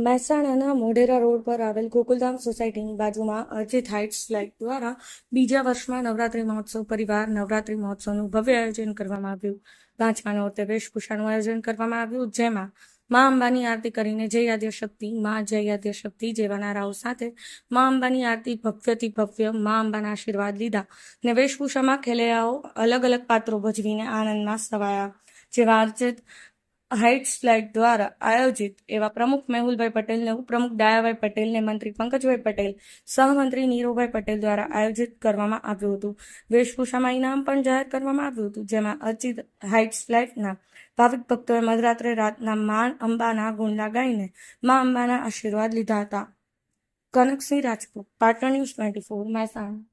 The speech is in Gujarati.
મહેસાણાના મોઢેરા રોડ પર આવેલ ગોકુલધામ સોસાયટીની બાજુમાં અર્જિત હાઇટ્સ ફ્લેટ દ્વારા બીજા વર્ષમાં નવરાત્રિ મહોત્સવ પરિવાર નવરાત્રિ મહોત્સવનું ભવ્ય આયોજન કરવામાં આવ્યું. 5મા નોરતે વેશભૂષાનું આયોજન કરવામાં આવ્યું, જેમાં મા અંબાની આરતી કરીને જય આદ્યશક્તિ, મા જય આદ્યશક્તિ જેવા નારાઓ સાથે મા અંબાની આરતી ભવ્યથી ભવ્ય મા અંબાના આશીર્વાદ લીધા ને વેશભૂષામાં ખેલૈયાઓ અલગ અલગ પાત્રો ભજવીને આનંદમાં સવાયા. જેવા અર્જિત હાઇટ્સ ફ્લેટ દ્વારા આયોજિત એવા પ્રમુખ મેહુલભાઈ પટેલને, ઉપપ્રમુખ ડાયાભાઈ પટેલને, મંત્રી પંકજભાઈ પટેલ, સહમંત્રી નીરુભાઈ પટેલ દ્વારા આયોજિત કરવામાં આવ્યું હતું. વેશભૂષામાં ઇનામ પણ જાહેર કરવામાં આવ્યું હતું, જેમાં અર્જિત હાઇટ્સ ફ્લેટના ભાવિક ભક્તોએ મધરાત્રે રાતના મા અંબાના ગુણલા ગાઈને મા અંબાના આશીર્વાદ લીધા હતા. કનકસિંહ રાજપૂત, પાટણ ન્યૂઝ 24, મહેસાણા.